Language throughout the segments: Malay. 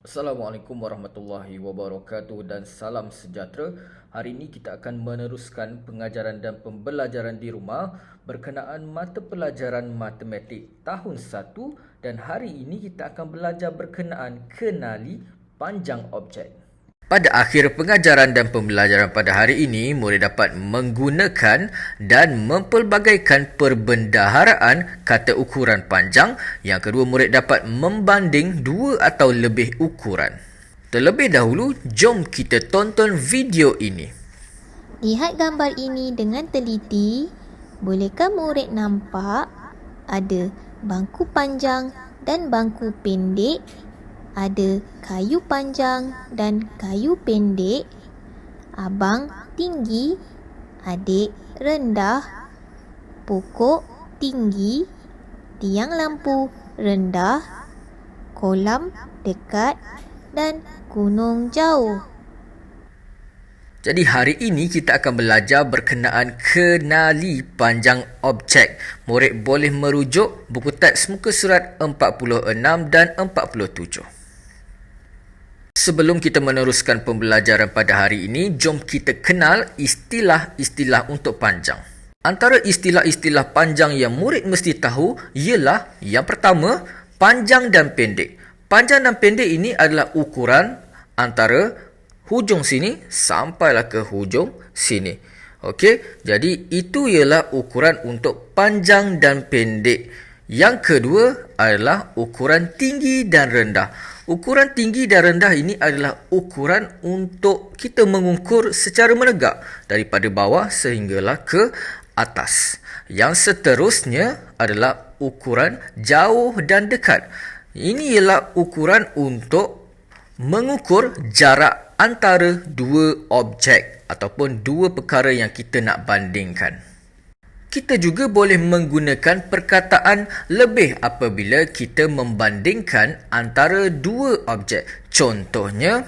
Assalamualaikum warahmatullahi wabarakatuh dan salam sejahtera. Hari ini kita akan meneruskan pengajaran dan pembelajaran di rumah berkenaan mata pelajaran matematik tahun 1 dan hari ini kita akan belajar berkenaan kenali panjang objek. Pada akhir pengajaran dan pembelajaran pada hari ini, murid dapat menggunakan dan mempelbagaikan perbendaharaan kata ukuran panjang. Yang kedua, murid dapat membanding dua atau lebih ukuran. Terlebih dahulu, jom kita tonton video ini. Lihat gambar ini dengan teliti. Bolehkah murid nampak ada bangku panjang dan bangku pendek? Ada kayu panjang dan kayu pendek. Abang tinggi, adik rendah. Pokok tinggi, tiang lampu rendah. Kolam dekat dan gunung jauh. Jadi hari ini kita akan belajar berkenaan kenali panjang objek. Murid boleh merujuk buku teks muka surat 46 dan 47. Sebelum kita meneruskan pembelajaran pada hari ini, jom kita kenal istilah-istilah untuk panjang. Antara istilah-istilah panjang yang murid mesti tahu ialah yang pertama, panjang dan pendek. Panjang dan pendek ini adalah ukuran antara hujung sini sampailah ke hujung sini. Okey, jadi itu ialah ukuran untuk panjang dan pendek. Yang kedua adalah ukuran tinggi dan rendah. Ukuran tinggi dan rendah ini adalah ukuran untuk kita mengukur secara menegak daripada bawah sehinggalah ke atas. Yang seterusnya adalah ukuran jauh dan dekat. Ini ialah ukuran untuk mengukur jarak antara dua objek ataupun dua perkara yang kita nak bandingkan. Kita juga boleh menggunakan perkataan lebih apabila kita membandingkan antara dua objek. Contohnya,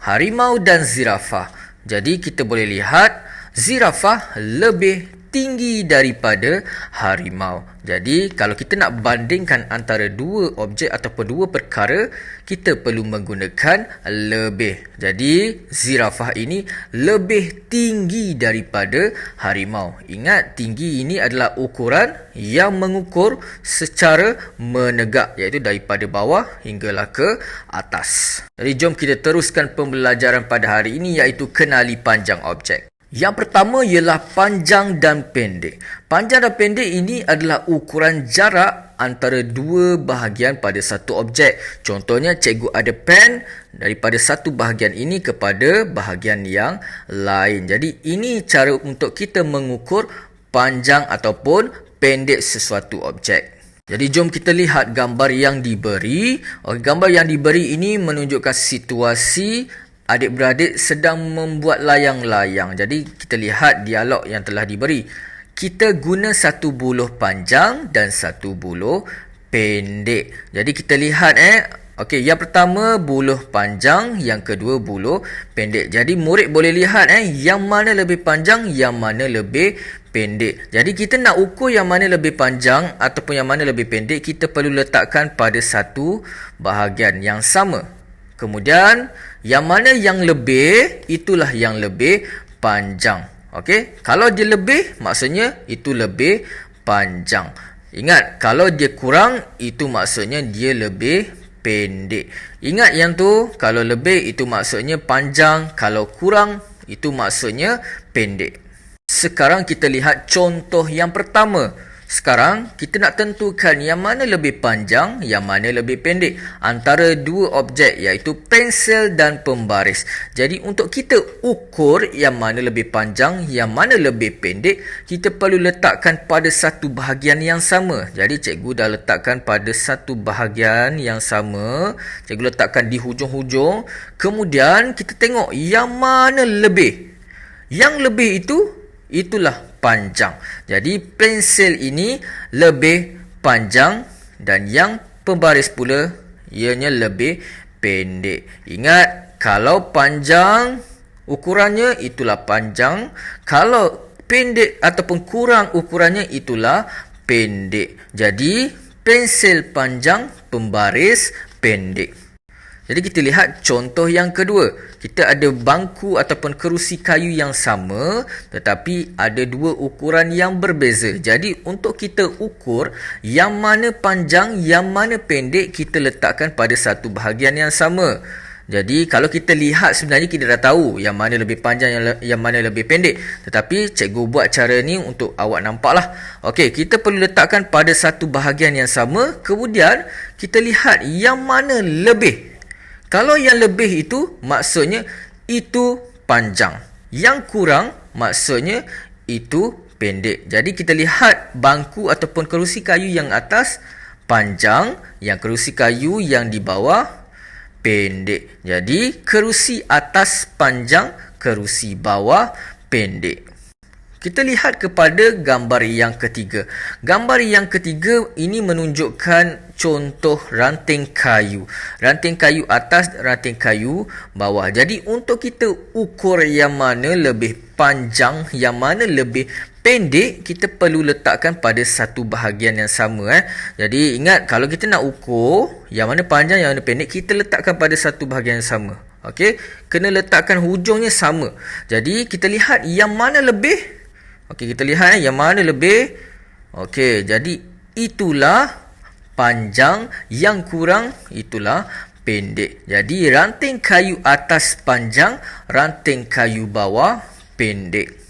harimau dan zirafah. Jadi kita boleh lihat zirafah lebih tinggi daripada harimau. Jadi kalau kita nak bandingkan antara dua objek ataupun dua perkara, kita perlu menggunakan lebih. Jadi zirafah ini lebih tinggi daripada harimau. Ingat, tinggi ini adalah ukuran yang mengukur secara menegak, iaitu daripada bawah hinggalah ke atas. Jadi jom kita teruskan pembelajaran pada hari ini, iaitu kenali panjang objek. Yang pertama ialah panjang dan pendek. Panjang dan pendek ini adalah ukuran jarak antara dua bahagian pada satu objek. Contohnya, cikgu ada pen daripada satu bahagian ini kepada bahagian yang lain. Jadi ini cara untuk kita mengukur panjang ataupun pendek sesuatu objek. Jadi jom kita lihat gambar yang diberi. Gambar yang diberi ini menunjukkan situasi adik-beradik sedang membuat layang-layang. Jadi kita lihat dialog yang telah diberi. Kita guna satu buluh panjang dan satu buluh pendek. Jadi kita lihat okey, yang pertama buluh panjang, yang kedua buluh pendek. Jadi murid boleh lihat yang mana lebih panjang, yang mana lebih pendek. Jadi kita nak ukur yang mana lebih panjang ataupun yang mana lebih pendek, kita perlu letakkan pada satu bahagian yang sama. Kemudian yang mana yang lebih, itulah yang lebih panjang. Okey, kalau dia lebih, maksudnya itu lebih panjang. Ingat, kalau dia kurang, itu maksudnya dia lebih pendek. Ingat yang tu, kalau lebih itu maksudnya panjang, kalau kurang itu maksudnya pendek. Sekarang kita lihat contoh yang pertama. Sekarang kita nak tentukan yang mana lebih panjang, yang mana lebih pendek antara dua objek, iaitu pensel dan pembaris. Jadi untuk kita ukur yang mana lebih panjang, yang mana lebih pendek, kita perlu letakkan pada satu bahagian yang sama. Jadi cikgu dah letakkan pada satu bahagian yang sama. Cikgu letakkan di hujung-hujung. Kemudian kita tengok yang mana lebih. Yang lebih itulah panjang. Jadi pensel ini lebih panjang dan yang pembaris pula ianya lebih pendek. Ingat, kalau panjang ukurannya itulah panjang, kalau pendek ataupun kurang ukurannya itulah pendek. Jadi pensel panjang, pembaris pendek. Jadi kita lihat contoh yang kedua. Kita ada bangku ataupun kerusi kayu yang sama tetapi ada dua ukuran yang berbeza. Jadi untuk kita ukur yang mana panjang, yang mana pendek, kita letakkan pada satu bahagian yang sama. Jadi kalau kita lihat sebenarnya kita dah tahu yang mana lebih panjang, yang mana lebih pendek. Tetapi cikgu buat cara ni untuk awak nampak lah. Okey, kita perlu letakkan pada satu bahagian yang sama. Kemudian kita lihat yang mana lebih. Kalau yang lebih itu maksudnya itu panjang. Yang kurang maksudnya itu pendek. Jadi kita lihat bangku ataupun kerusi kayu yang atas panjang, yang kerusi kayu yang di bawah pendek. Jadi kerusi atas panjang, kerusi bawah pendek. Kita lihat kepada gambar yang ketiga. Gambar yang ketiga ini menunjukkan contoh ranting kayu. Ranting kayu atas, ranting kayu bawah. Jadi untuk kita ukur yang mana lebih panjang, yang mana lebih pendek, kita perlu letakkan pada satu bahagian yang sama. Jadi ingat, kalau kita nak ukur yang mana panjang, yang mana pendek, kita letakkan pada satu bahagian yang sama. Okey, kena letakkan hujungnya sama. Jadi kita lihat yang mana lebih. Okey, kita lihat yang mana lebih. Okey, jadi itulah panjang, yang kurang itulah pendek. Jadi ranting kayu atas panjang, ranting kayu bawah pendek.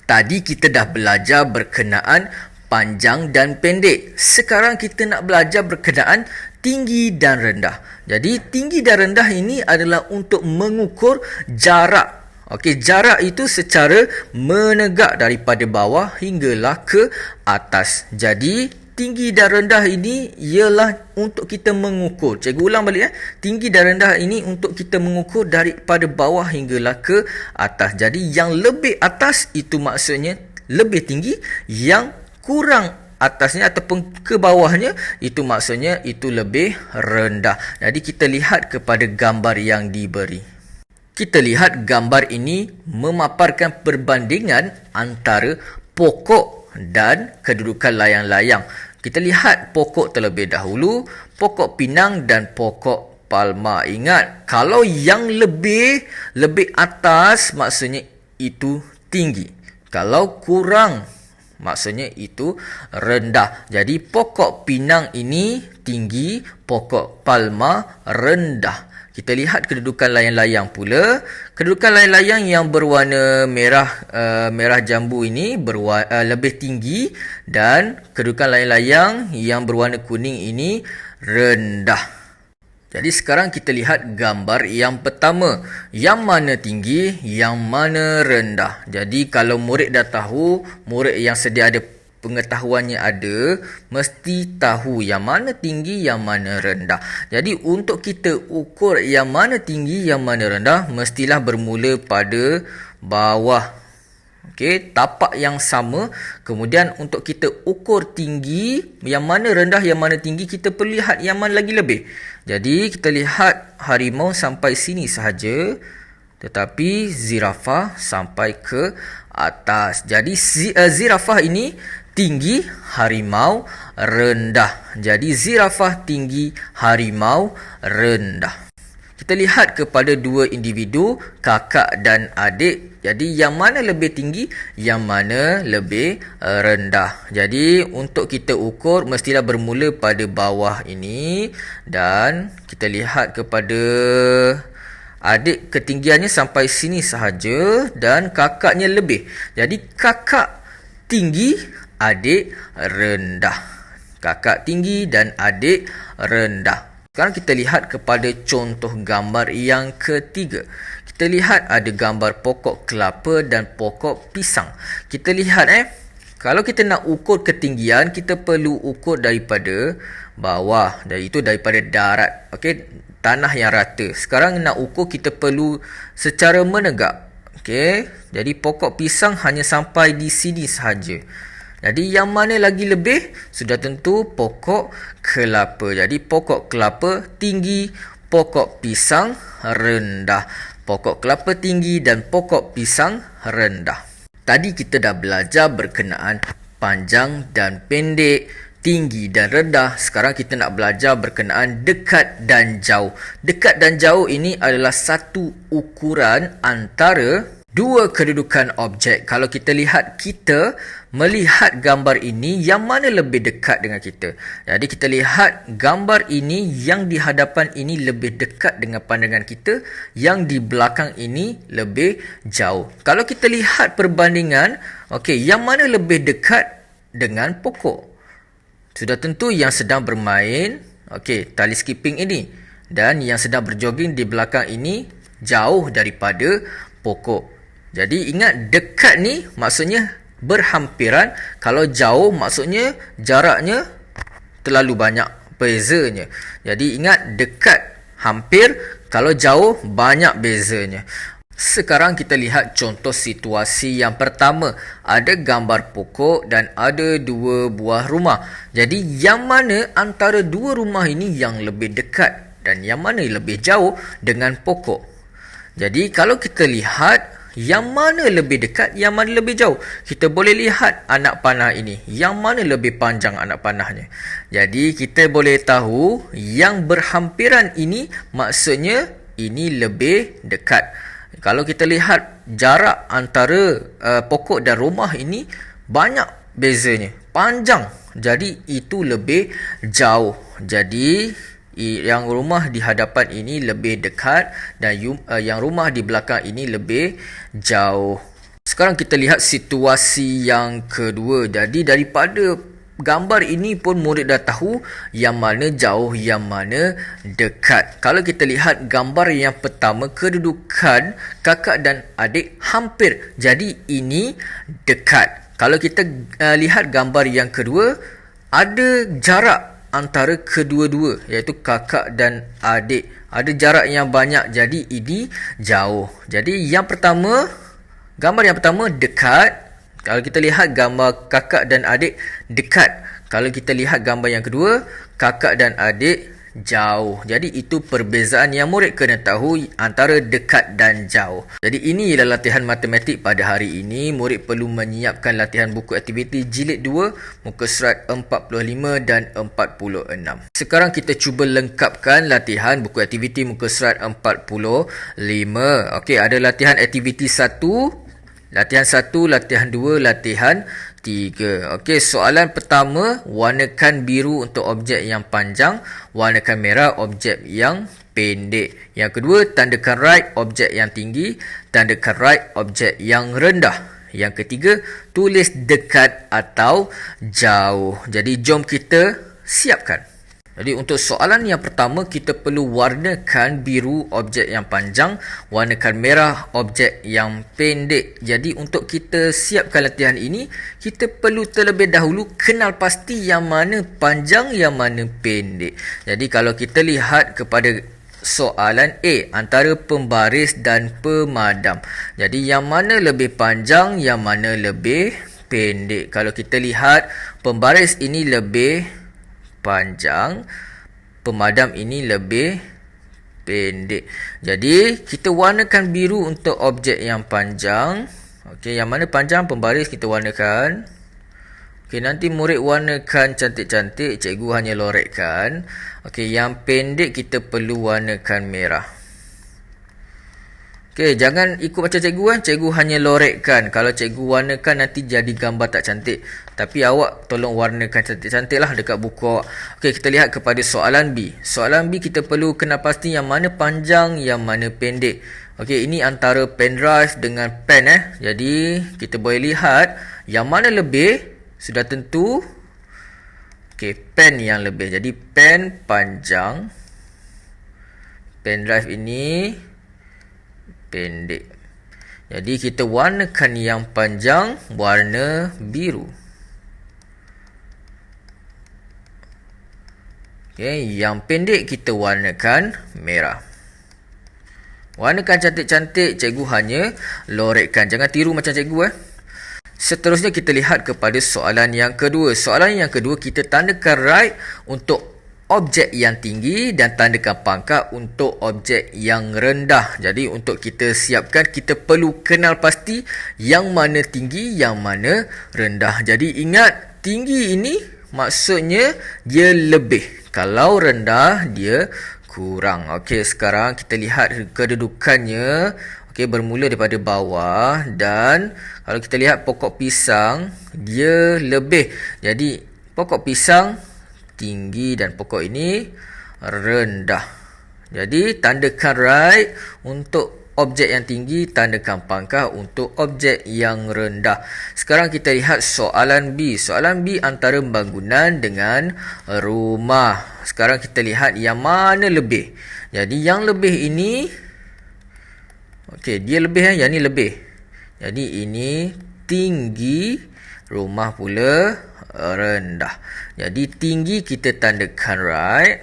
Tadi kita dah belajar berkenaan panjang dan pendek. Sekarang kita nak belajar berkenaan tinggi dan rendah. Jadi tinggi dan rendah ini adalah untuk mengukur jarak. Okey, jarak itu secara menegak daripada bawah hinggalah ke atas. Jadi tinggi dan rendah ini ialah untuk kita mengukur. Cikgu ulang balik. Tinggi dan rendah ini untuk kita mengukur daripada bawah hinggalah ke atas. Jadi yang lebih atas itu maksudnya lebih tinggi, yang kurang atasnya ataupun ke bawahnya itu maksudnya itu lebih rendah. Jadi kita lihat kepada gambar yang diberi. Kita lihat gambar ini memaparkan perbandingan antara pokok dan kedudukan layang-layang. Kita lihat pokok terlebih dahulu, pokok pinang dan pokok palma. Ingat, kalau yang lebih atas maksudnya itu tinggi. Kalau kurang maksudnya itu rendah. Jadi pokok pinang ini tinggi, pokok palma rendah. Kita lihat kedudukan layang-layang pula. Kedudukan layang-layang yang berwarna merah jambu ini lebih tinggi, dan kedudukan layang-layang yang berwarna kuning ini rendah. Jadi sekarang kita lihat gambar yang pertama. Yang mana tinggi, yang mana rendah. Jadi kalau murid dah tahu, murid yang sedia ada pengetahuannya ada, mesti tahu yang mana tinggi, yang mana rendah. Jadi untuk kita ukur yang mana tinggi, yang mana rendah, mestilah bermula pada bawah. Okey, tapak yang sama. Kemudian untuk kita ukur tinggi, yang mana rendah, yang mana tinggi, kita perlu lihat yang mana lagi lebih. Jadi kita lihat harimau sampai sini sahaja, tetapi zirafah sampai ke atas. Jadi zirafah ini tinggi, harimau rendah. Jadi zirafah tinggi, harimau rendah. Kita lihat kepada dua individu, kakak dan adik. Jadi yang mana lebih tinggi, yang mana lebih rendah. Jadi untuk kita ukur mestilah bermula pada bawah ini, dan kita lihat kepada adik ketinggiannya sampai sini sahaja dan kakaknya lebih. Jadi kakak tinggi, adik rendah. Kakak tinggi dan adik rendah. Sekarang kita lihat kepada contoh gambar yang ketiga. Kita lihat ada gambar pokok kelapa dan pokok pisang. Kita lihat kalau kita nak ukur ketinggian, kita perlu ukur daripada bawah, iaitu daripada darat. Okey, tanah yang rata. Sekarang nak ukur, kita perlu secara menegak. Okey, jadi pokok pisang hanya sampai di sini sahaja. Jadi yang mana lagi lebih? Sudah tentu pokok kelapa. Jadi pokok kelapa tinggi, pokok pisang rendah. Pokok kelapa tinggi dan pokok pisang rendah. Tadi kita dah belajar berkenaan panjang dan pendek, tinggi dan rendah. Sekarang kita nak belajar berkenaan dekat dan jauh. Dekat dan jauh ini adalah satu ukuran antara dua kedudukan objek. Kalau kita melihat gambar ini, yang mana lebih dekat dengan kita? Jadi kita lihat gambar ini, yang di hadapan ini lebih dekat dengan pandangan kita, yang di belakang ini lebih jauh. Kalau kita lihat perbandingan, yang mana lebih dekat dengan pokok? Sudah tentu yang sedang bermain, tali skipping ini, dan yang sedang berjoging di belakang ini jauh daripada pokok. Jadi ingat, dekat ni maksudnya berhampiran, kalau jauh maksudnya jaraknya terlalu banyak bezanya. Jadi ingat, dekat hampir, kalau jauh banyak bezanya. Sekarang kita lihat contoh situasi yang pertama. Ada gambar pokok dan ada dua buah rumah. Jadi yang mana antara dua rumah ini yang lebih dekat dan yang mana lebih jauh dengan pokok? Jadi kalau kita lihat yang mana lebih dekat, yang mana lebih jauh, kita boleh lihat anak panah ini, yang mana lebih panjang anak panahnya. Jadi kita boleh tahu yang berhampiran ini maksudnya ini lebih dekat. Kalau kita lihat jarak antara pokok dan rumah ini banyak bezanya, panjang. Jadi itu lebih jauh. Jadi yang rumah di hadapan ini lebih dekat dan yang rumah di belakang ini lebih jauh. Sekarang kita lihat situasi yang kedua. Jadi daripada gambar ini pun murid dah tahu yang mana jauh, yang mana dekat. Kalau kita lihat gambar yang pertama, kedudukan kakak dan adik hampir. Jadi ini dekat. Kalau kita lihat gambar yang kedua, ada jarak antara kedua-dua, iaitu kakak dan adik. Ada jarak yang banyak, jadi ini jauh. Jadi yang pertama, gambar yang pertama dekat. Kalau kita lihat gambar kakak dan adik dekat. Kalau kita lihat gambar yang kedua, kakak dan adik jauh. Jadi itu perbezaan yang murid kena tahu antara dekat dan jauh. Jadi ini ialah latihan matematik pada hari ini. Murid perlu menyiapkan latihan buku aktiviti jilid 2, muka surat 45 dan 46. Sekarang kita cuba lengkapkan latihan buku aktiviti muka surat 45. Ada latihan aktiviti 1, latihan 1, latihan 2, latihan 3. Soalan pertama, warnakan biru untuk objek yang panjang, warnakan merah objek yang pendek. Yang kedua, tandakan right objek yang tinggi, tandakan right objek yang rendah. Yang ketiga, tulis dekat atau jauh. Jadi jom kita siapkan. Jadi untuk soalan yang pertama, kita perlu warnakan biru objek yang panjang, warnakan merah objek yang pendek. Jadi untuk kita siapkan latihan ini, kita perlu terlebih dahulu kenal pasti yang mana panjang, yang mana pendek. Jadi kalau kita lihat kepada soalan A, antara pembaris dan pemadam. Jadi yang mana lebih panjang, yang mana lebih pendek. Kalau kita lihat pembaris ini lebih panjang, pemadam ini lebih pendek. Jadi kita warnakan biru untuk objek yang panjang. Yang mana panjang, pembaris kita warnakan. Nanti murid warnakan cantik-cantik, cikgu hanya lorekkan. Yang pendek kita perlu warnakan merah. Jangan ikut macam cikgu Cikgu hanya lorekkan. Kalau cikgu warnakan nanti jadi gambar tak cantik. Tapi awak tolong warnakan cantik-cantik lah dekat buku awak. Kita lihat kepada soalan B. Soalan B kita perlu kenal pasti yang mana panjang, yang mana pendek. Ini antara pen drive dengan pen Jadi kita boleh lihat yang mana lebih. Sudah tentu pen yang lebih. Jadi pen panjang, pen drive ini pendek. Jadi kita warnakan yang panjang warna biru. Yang pendek kita warnakan merah. Warnakan cantik-cantik, cikgu hanya lorekkan. Jangan tiru macam cikgu Seterusnya kita lihat kepada soalan yang kedua. Soalan yang kedua, kita tandakan right untuk objek yang tinggi dan tandakan pangkat untuk objek yang rendah. Jadi untuk kita siapkan, kita perlu kenal pasti yang mana tinggi, yang mana rendah. Jadi ingat, tinggi ini maksudnya dia lebih. Kalau rendah, dia kurang. Okey, sekarang kita lihat kedudukannya. Okey, bermula daripada bawah dan kalau kita lihat pokok pisang, dia lebih. Jadi, pokok pisang tinggi dan pokok ini rendah. Jadi, tandakan right untuk objek yang tinggi, tandakan pangkah untuk objek yang rendah. Sekarang kita lihat soalan B. Soalan B antara bangunan dengan rumah. Sekarang kita lihat yang mana lebih. Jadi yang lebih ini, okey, dia lebih, yang ni lebih. Jadi ini tinggi, rumah pula rendah. Jadi tinggi kita tandakan right,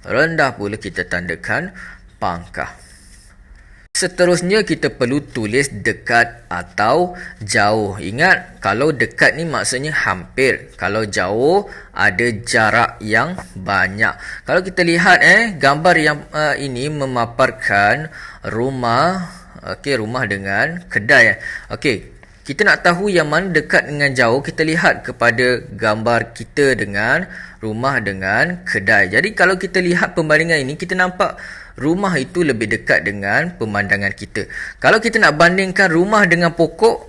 rendah pula kita tandakan pangkah. Seterusnya kita perlu tulis dekat atau jauh. Ingat, kalau dekat ni maksudnya hampir. Kalau jauh ada jarak yang banyak. Kalau kita lihat gambar yang ini memaparkan rumah, okey, rumah dengan kedai. Okey, kita nak tahu yang mana dekat dengan jauh, kita lihat kepada gambar kita dengan rumah dengan kedai. Jadi kalau kita lihat perbandingan ini, kita nampak rumah itu lebih dekat dengan pemandangan kita. Kalau kita nak bandingkan rumah dengan pokok,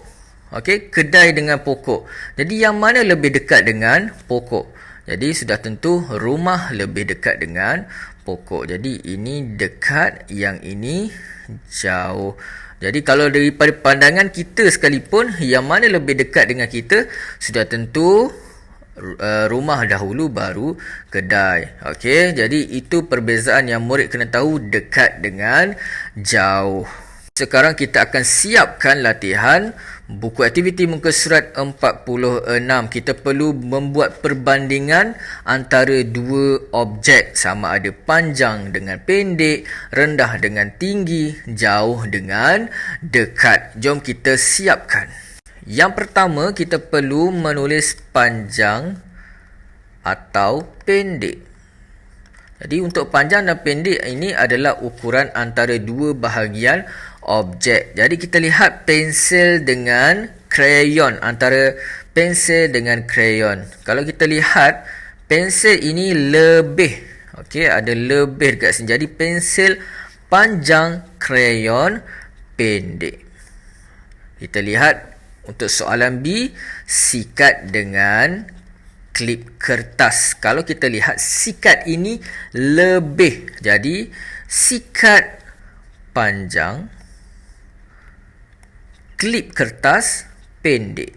okey, kedai dengan pokok. Jadi yang mana lebih dekat dengan pokok? Jadi sudah tentu rumah lebih dekat dengan pokok. Jadi ini dekat, yang ini jauh. Jadi kalau daripada pandangan kita sekalipun, yang mana lebih dekat dengan kita, sudah tentu rumah dahulu baru kedai. Okey, jadi itu perbezaan yang murid kena tahu, dekat dengan jauh. Sekarang kita akan siapkan latihan buku aktiviti muka surat 46. Kita perlu membuat perbandingan antara dua objek, sama ada panjang dengan pendek, rendah dengan tinggi, jauh dengan dekat. Jom kita siapkan. Yang pertama, kita perlu menulis panjang atau pendek. Jadi untuk panjang dan pendek ini adalah ukuran antara dua bahagian objek. Jadi kita lihat pensel dengan krayon, antara pensel dengan krayon. Kalau kita lihat, pensel ini lebih. Okey, ada lebih dekat sini. Jadi pensel panjang, krayon pendek. Kita lihat untuk soalan B, sikat dengan klip kertas. Kalau kita lihat, sikat ini lebih. Jadi, sikat panjang, klip kertas pendek.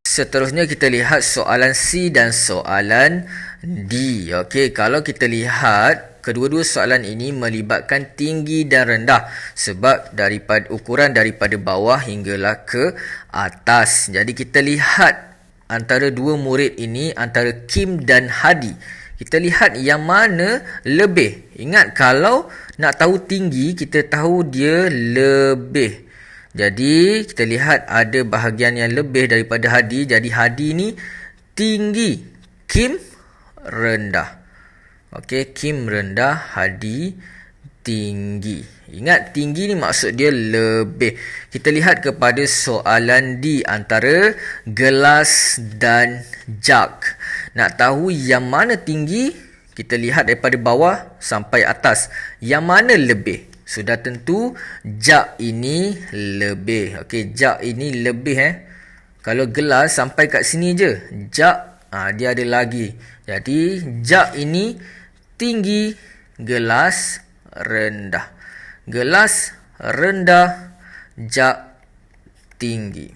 Seterusnya kita lihat soalan C dan soalan D. Okey, kalau kita lihat, kedua-dua soalan ini melibatkan tinggi dan rendah sebab daripada ukuran daripada bawah hinggalah ke atas. Jadi kita lihat antara dua murid ini, antara Kim dan Hadi. Kita lihat yang mana lebih. Ingat, kalau nak tahu tinggi, kita tahu dia lebih. Jadi kita lihat ada bahagian yang lebih daripada Hadi. Jadi Hadi ni tinggi, Kim rendah. Okey, Kim rendah, Hadi tinggi. Ingat, tinggi ni maksud dia lebih. Kita lihat kepada soalan D, antara gelas dan jug. Nak tahu yang mana tinggi, kita lihat daripada bawah sampai atas. Yang mana lebih? Sudah tentu jug ini lebih. Okey, jug ini lebih. Kalau gelas sampai kat sini je, jug dia ada lagi. Jadi jug ini tinggi, gelas rendah. Gelas rendah, jug tinggi.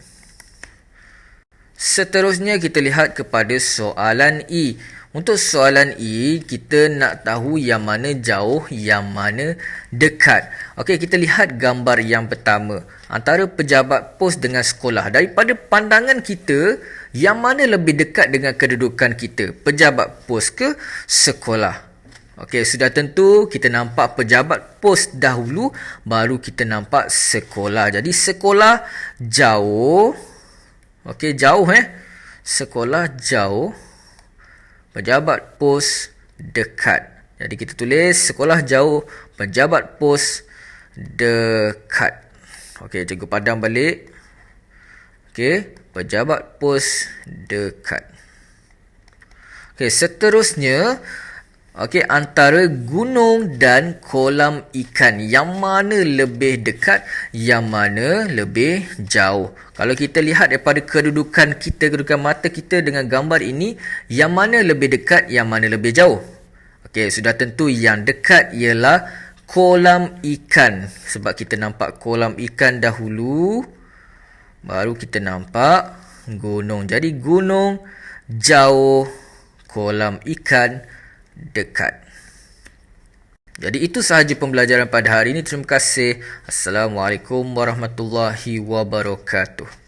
Seterusnya kita lihat kepada soalan E. Untuk soalan E, kita nak tahu yang mana jauh, yang mana dekat. Okey, kita lihat gambar yang pertama. Antara pejabat pos dengan sekolah. Daripada pandangan kita, yang mana lebih dekat dengan kedudukan kita? Pejabat pos ke sekolah? Okey, sudah tentu kita nampak pejabat pos dahulu, baru kita nampak sekolah. Jadi sekolah jauh. Okey, jauh sekolah jauh, pejabat pos dekat. Jadi kita tulis sekolah jauh, pejabat pos dekat. Okey, cikgu padam balik. Okey, pejabat pos dekat. Okey, seterusnya, okey, antara gunung dan kolam ikan, yang mana lebih dekat, yang mana lebih jauh? Kalau kita lihat daripada kedudukan mata kita dengan gambar ini, yang mana lebih dekat, yang mana lebih jauh? Okey, sudah tentu yang dekat ialah kolam ikan. Sebab kita nampak kolam ikan dahulu, baru kita nampak gunung. Jadi gunung jauh, kolam ikan dekat. Jadi itu sahaja pembelajaran pada hari ini. Terima kasih. Assalamualaikum warahmatullahi wabarakatuh.